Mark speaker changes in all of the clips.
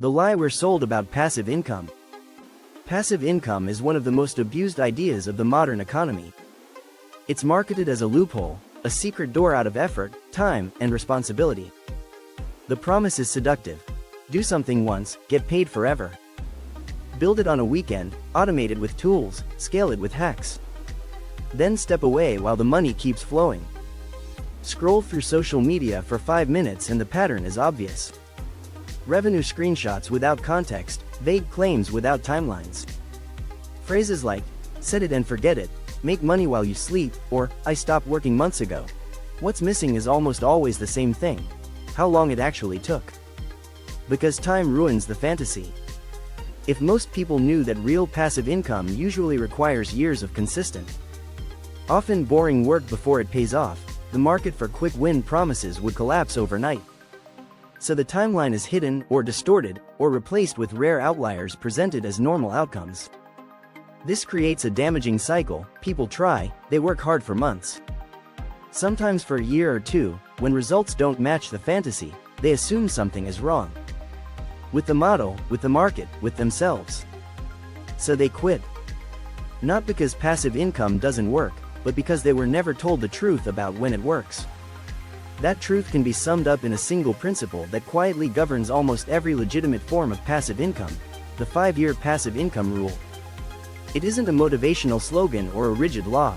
Speaker 1: The lie we're sold about passive income. Passive income is one of the most abused ideas of the modern economy. It's marketed as a loophole, a secret door out of effort, time, and responsibility. The promise is seductive. Do something once, get paid forever. Build it on a weekend, automate it with tools, scale it with hacks. Then step away while the money keeps flowing. Scroll through social media for 5 minutes and the pattern is obvious. Revenue screenshots without context, vague claims without timelines. Phrases like, set it and forget it, make money while you sleep, or, I stopped working months ago. What's missing is almost always the same thing: how long it actually took. Because time ruins the fantasy. If most people knew that real passive income usually requires years of consistent, often boring work before it pays off, the market for quick win promises would collapse overnight. So the timeline is hidden, or distorted, or replaced with rare outliers presented as normal outcomes. This creates a damaging cycle. People try, they work hard for months. Sometimes for a year or two, when results don't match the fantasy, they assume something is wrong. With the model, with the market, with themselves. So they quit. Not because passive income doesn't work, but because they were never told the truth about when it works. That truth can be summed up in a single principle that quietly governs almost every legitimate form of passive income: the 5-year passive income rule. It isn't a motivational slogan or a rigid law.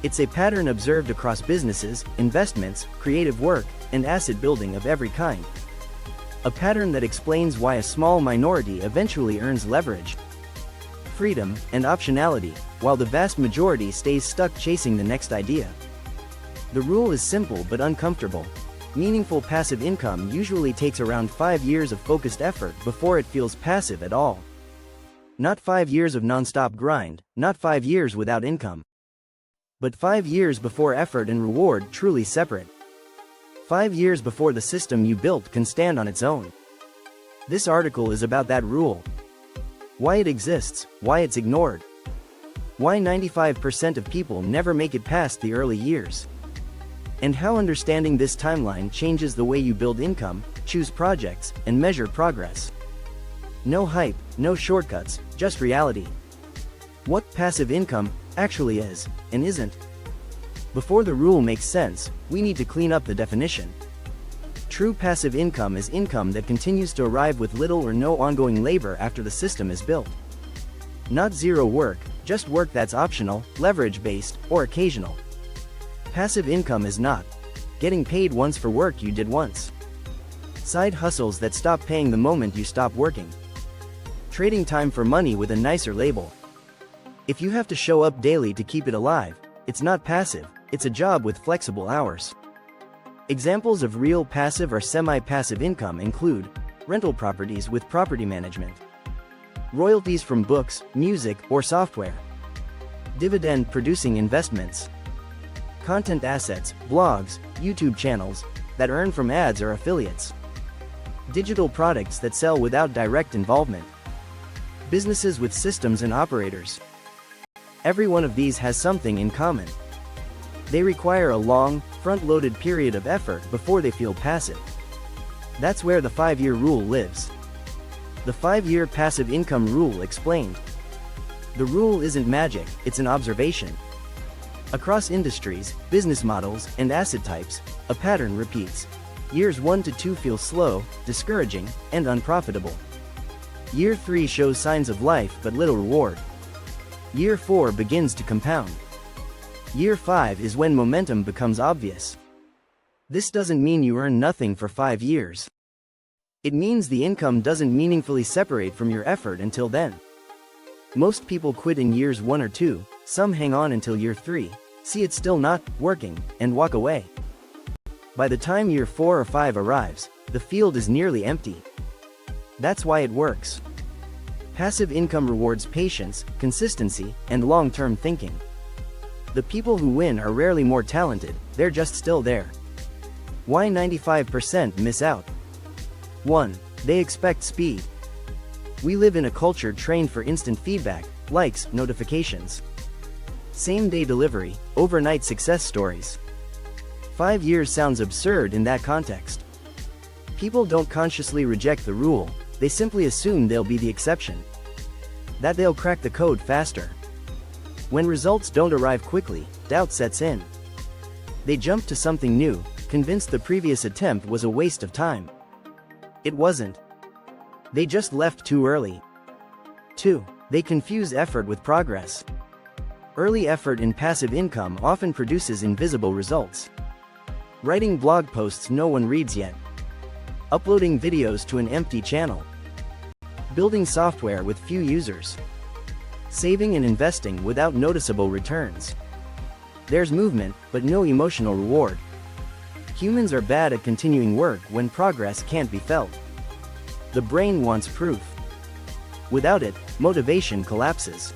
Speaker 1: It's a pattern observed across businesses, investments, creative work, and asset building of every kind. A pattern that explains why a small minority eventually earns leverage, freedom, and optionality, while the vast majority stays stuck chasing the next idea. The rule is simple but uncomfortable. Meaningful passive income usually takes around 5 years of focused effort before it feels passive at all. Not 5 years of non-stop grind, not 5 years without income. But 5 years before effort and reward truly separate. 5 years before the system you built can stand on its own. This article is about that rule. Why it exists, why it's ignored. Why 95% of people never make it past the early years. And how understanding this timeline changes the way you build income, choose projects, and measure progress. No hype, no shortcuts, just reality. What passive income actually is, and isn't. Before the rule makes sense, we need to clean up the definition. True passive income is income that continues to arrive with little or no ongoing labor after the system is built. Not zero work, just work that's optional, leverage-based, or occasional. Passive income is not getting paid once for work you did once. Side hustles that stop paying the moment you stop working. Trading time for money with a nicer label. If you have to show up daily to keep it alive, it's not passive, it's a job with flexible hours. Examples of real passive or semi-passive income include rental properties with property management, royalties from books, music, or software, dividend-producing investments, content assets, blogs, YouTube channels that earn from ads or affiliates, digital products that sell without direct involvement, businesses with systems and operators. Every one of these has something in common. They require a long, front-loaded period of effort before they feel passive. That's where the 5-year rule lives. The 5-year passive income rule explained. The rule isn't magic, it's an observation. Across industries, business models, and asset types, a pattern repeats. Years 1 to 2 feel slow, discouraging, and unprofitable. Year 3 shows signs of life but little reward. Year 4 begins to compound. Year 5 is when momentum becomes obvious. This doesn't mean you earn nothing for 5 years. It means the income doesn't meaningfully separate from your effort until then. Most people quit in years 1 or 2, some hang on until year 3, see it's still not working, and walk away. By the time year 4 or 5 arrives, the field is nearly empty. That's why it works. Passive income rewards patience, consistency, and long-term thinking. The people who win are rarely more talented, they're just still there. Why 95% miss out? 1. They expect speed. We live in a culture trained for instant feedback, likes, notifications. Same-day delivery, overnight success stories. 5 years sounds absurd in that context. People don't consciously reject the rule, They simply assume they'll be the exception, that they'll crack the code faster. When results don't arrive quickly, doubt sets in. They jump to something new, convinced the previous attempt was a waste of time. It wasn't. They just left too early. 2. They confuse effort with progress. Early effort in passive income often produces invisible results. Writing blog posts no one reads yet. Uploading videos to an empty channel. Building software with few users. Saving and investing without noticeable returns. There's movement, but no emotional reward. Humans are bad at continuing work when progress can't be felt. The brain wants proof. Without it, motivation collapses.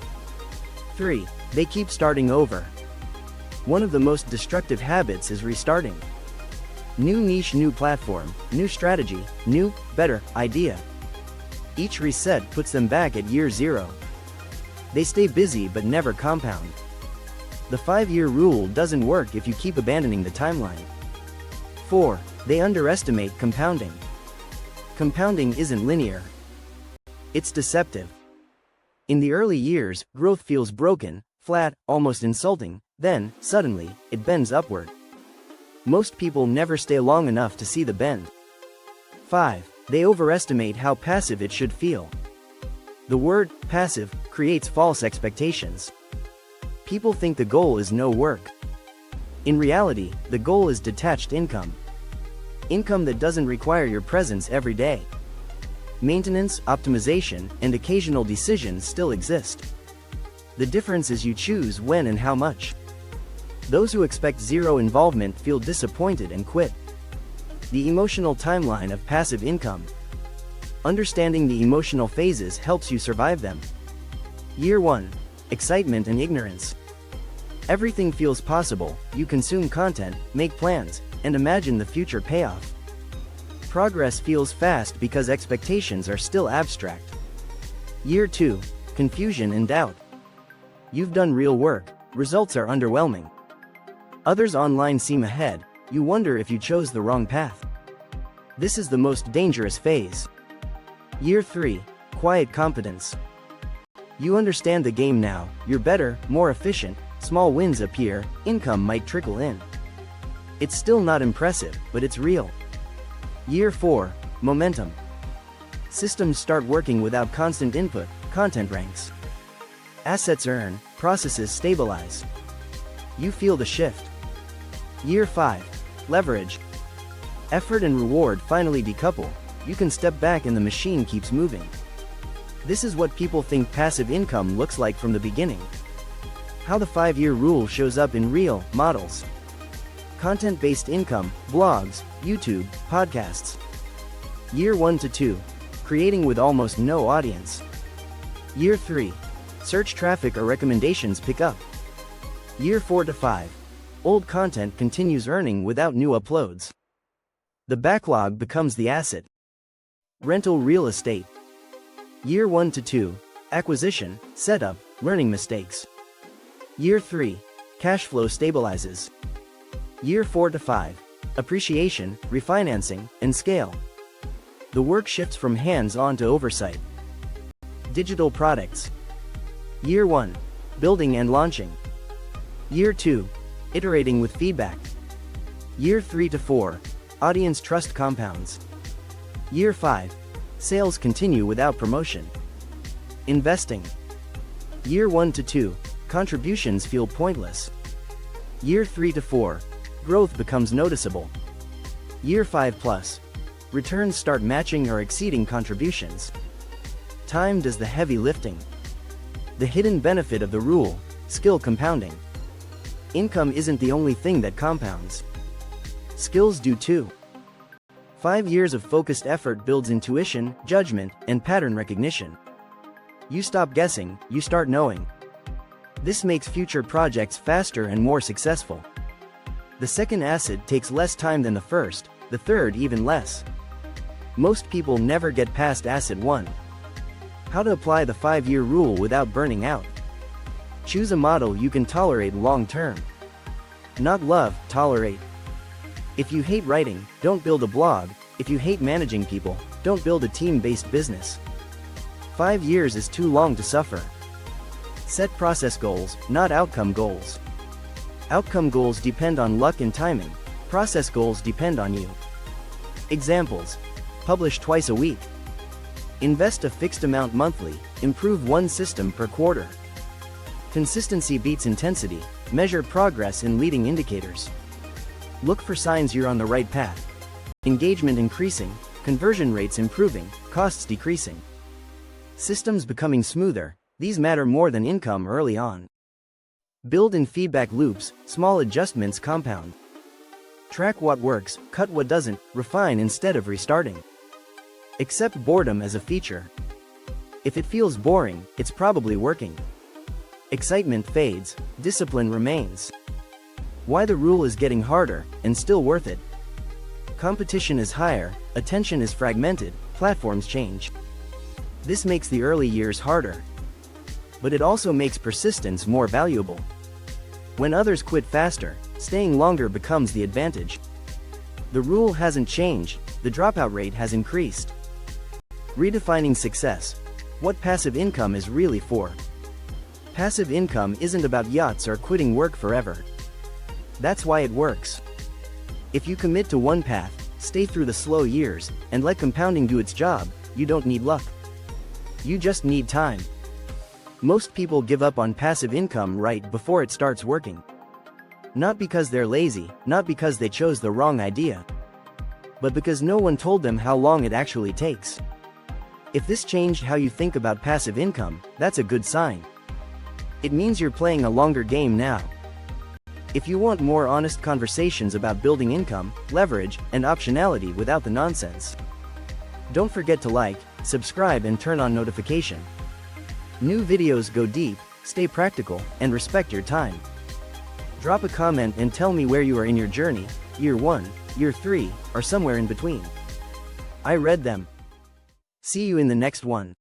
Speaker 1: 3. They keep starting over. One of the most destructive habits is restarting. New niche, new platform, new strategy, new, better idea. Each reset puts them back at year 0. They stay busy but never compound. The 5-year rule doesn't work if you keep abandoning the timeline. 4. They underestimate compounding. Compounding isn't linear. It's deceptive. In the early years, growth feels broken, flat, almost insulting, then, suddenly, it bends upward. Most people never stay long enough to see the bend. 5. They overestimate how passive it should feel. The word passive creates false expectations. People think the goal is no work. In reality, the goal is detached income. Income that doesn't require your presence every day. Maintenance, optimization, and occasional decisions still exist. The difference is you choose when and how much. Those who expect zero involvement feel disappointed and quit. The emotional timeline of passive income. Understanding the emotional phases helps you survive them. Year 1. Excitement and ignorance. Everything feels possible. You consume content, make plans, and imagine the future payoff. Progress feels fast because expectations are still abstract. Year 2. Confusion and doubt. You've done real work, results are underwhelming. Others online seem ahead, you wonder if you chose the wrong path. This is the most dangerous phase. Year 3. Quiet competence. You understand the game now, you're better, more efficient, small wins appear, income might trickle in. It's still not impressive, but it's real. Year 4. Momentum. Systems start working without constant input, content ranks. Assets earn, processes stabilize. You feel the shift. Year 5. Leverage. Effort and reward finally decouple, you can step back and the machine keeps moving. This is what people think passive income looks like from the beginning. How the 5-year rule shows up in real models. Content-based income, blogs, YouTube, podcasts. Year 1 to 2. Creating with almost no audience. Year 3. Search traffic or recommendations pick up. Year 4 to 5. Old content continues earning without new uploads. The backlog becomes the asset. Rental real estate. Year 1 to 2. Acquisition, setup, learning mistakes. Year 3. Cash flow stabilizes. Year 4 to 5. Appreciation, refinancing, and scale. The work shifts from hands-on to oversight. Digital products. Year 1. Building and launching. Year 2. Iterating with feedback. Year 3 to 4. Audience trust compounds. Year 5. Sales continue without promotion. Investing. Year 1 to 2. Contributions feel pointless. Year 3 to 4. Growth becomes noticeable. Year 5 plus. Returns start matching or exceeding contributions. Time does the heavy lifting. The hidden benefit of the rule: skill compounding. Income isn't the only thing that compounds. Skills do too. 5 years of focused effort builds intuition, judgment, and pattern recognition. You stop guessing, you start knowing. This makes future projects faster and more successful. The second asset takes less time than the first, the third even less. Most people never get past asset 1. How to apply the 5-year rule without burning out. Choose a model you can tolerate long term. Not love, tolerate. If you hate writing, don't build a blog. If you hate managing people, Don't build a team-based business. 5 years is too long to suffer. Set process goals, not outcome goals. Outcome goals depend on luck and timing. Process goals depend on you. Examples. Publish twice a week. Invest a fixed amount monthly. Improve one system per quarter. Consistency beats intensity. Measure progress in leading indicators. Look for signs you're on the right path. Engagement increasing, conversion rates improving, costs decreasing. Systems becoming smoother. These matter more than income early on. Build in feedback loops. Small adjustments compound. Track what works, cut what doesn't, refine instead of restarting. Accept boredom as a feature. If it feels boring, it's probably working. Excitement fades, discipline remains. Why the rule is getting harder, and still worth it. Competition is higher, attention is fragmented, platforms change. This makes the early years harder. But it also makes persistence more valuable. When others quit faster, staying longer becomes the advantage. The rule hasn't changed, the dropout rate has increased. Redefining success. What passive income is really for. Passive income isn't about yachts or quitting work forever. That's why it works. If you commit to one path, stay through the slow years, and let compounding do its job, you don't need luck. You just need time. Most people give up on passive income right before it starts working. Not because they're lazy, not because they chose the wrong idea, but because no one told them how long it actually takes. If this changed how you think about passive income, that's a good sign. It means you're playing a longer game now. If you want more honest conversations about building income, leverage, and optionality without the nonsense, don't forget to like, subscribe and turn on notification. New videos go deep, stay practical, and respect your time. Drop a comment and tell me where you are in your journey, year 1, year 3, or somewhere in between. I read them. See you in the next one.